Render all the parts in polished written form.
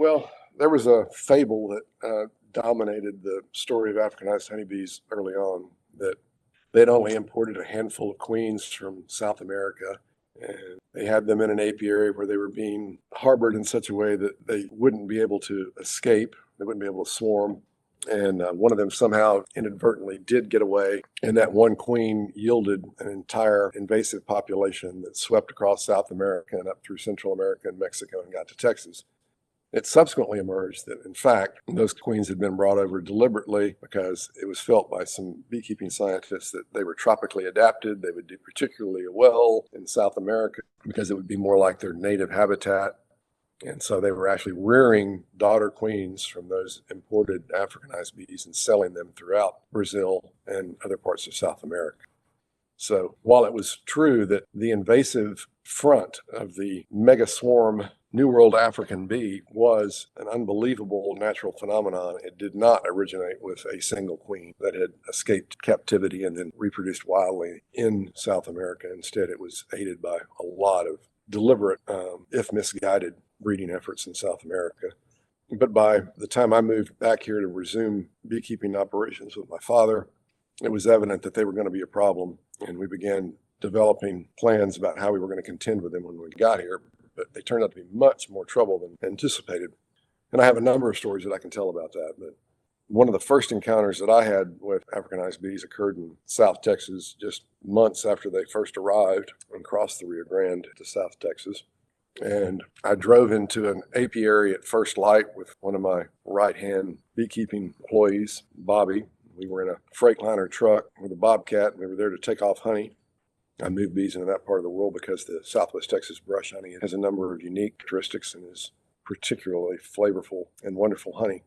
Well, there was a fable that dominated the story of Africanized honeybees early on, that they'd only imported a handful of queens from South America, and they had them in an apiary where they were being harbored in such a way that they wouldn't be able to escape. They wouldn't be able to swarm. And one of them somehow inadvertently did get away, and that one queen yielded an entire invasive population that swept across South America and up through Central America and Mexico and got to Texas. It subsequently emerged that, in fact, those queens had been brought over deliberately because it was felt by some beekeeping scientists that they were tropically adapted. They would do particularly well in South America because it would be more like their native habitat. And so they were actually rearing daughter queens from those imported Africanized bees and selling them throughout Brazil and other parts of South America. So while it was true that the invasive front of the Megaswarm New World African bee was an unbelievable natural phenomenon, it did not originate with a single queen that had escaped captivity and then reproduced wildly in South America. Instead, it was aided by a lot of deliberate, if misguided, breeding efforts in South America. But by the time I moved back here to resume beekeeping operations with my father, it was evident that they were going to be a problem, and we began developing plans about how we were going to contend with them when we got here. But they turned out to be much more trouble than anticipated. And I have a number of stories that I can tell about that. But one of the first encounters that I had with Africanized bees occurred in South Texas just months after they first arrived and crossed the Rio Grande to South Texas. And I drove into an apiary at first light with one of my right-hand beekeeping employees, Bobby. We were in a Freightliner truck with a Bobcat, and we were there to take off honey. I moved bees into that part of the world because the Southwest Texas brush honey has a number of unique characteristics and is particularly flavorful and wonderful honey.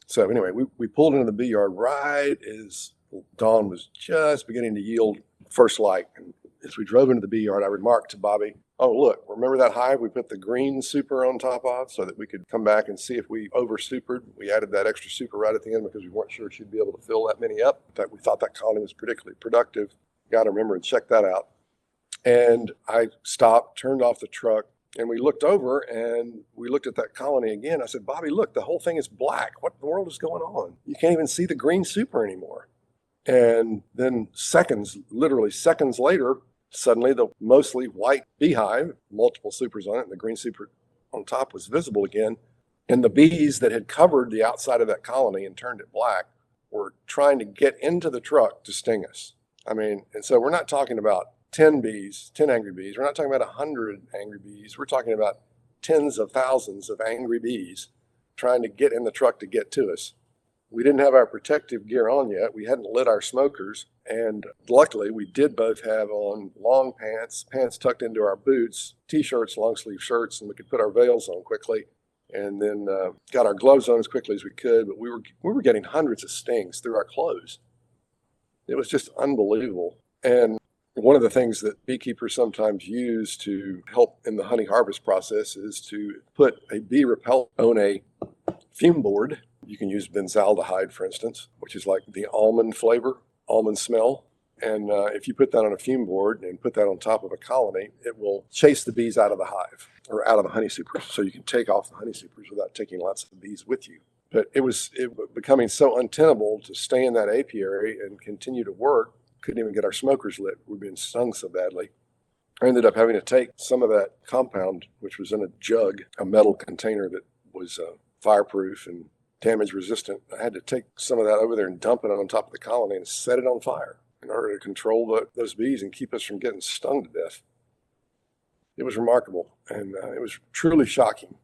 So anyway, we pulled into the bee yard right as dawn was just beginning to yield first light. And as we drove into the bee yard, I remarked to Bobby, "Oh, look, remember that hive we put the green super on top of so that we could come back and see if we over-supered? We added that extra super right at the end because we weren't sure she'd be able to fill that many up. In fact, we thought that colony was particularly productive. Got to remember and check that out." And I stopped, turned off the truck, and we looked over and we looked at that colony again. I said, "Bobby, look, the whole thing is black. What in the world is going on? You can't even see the green super anymore." And then literally seconds later, suddenly the mostly white beehive, multiple supers on it, and the green super on top was visible again. And the bees that had covered the outside of that colony and turned it black were trying to get into the truck to sting us. I mean, and so we're not talking about 10 bees, 10 angry bees. We're not talking about 100 angry bees. We're talking about tens of thousands of angry bees trying to get in the truck to get to us. We didn't have our protective gear on yet. We hadn't lit our smokers. And luckily, we did both have on long pants tucked into our boots, T-shirts, long sleeve shirts, and we could put our veils on quickly. And then got our gloves on as quickly as we could. But we were getting hundreds of stings through our clothes. It was just unbelievable. And one of the things that beekeepers sometimes use to help in the honey harvest process is to put a bee repellent on a fume board. You can use benzaldehyde, for instance, which is like the almond flavor, almond smell. And if you put that on a fume board and put that on top of a colony, it will chase the bees out of the hive or out of the honey supers. So you can take off the honey supers without taking lots of bees with you. But it was becoming so untenable to stay in that apiary and continue to work. Couldn't even get our smokers lit. We were being stung so badly. I ended up having to take some of that compound, which was in a jug, a metal container that was fireproof and damage resistant. I had to take some of that over there and dump it on top of the colony and set it on fire in order to control those bees and keep us from getting stung to death. It was remarkable, and it was truly shocking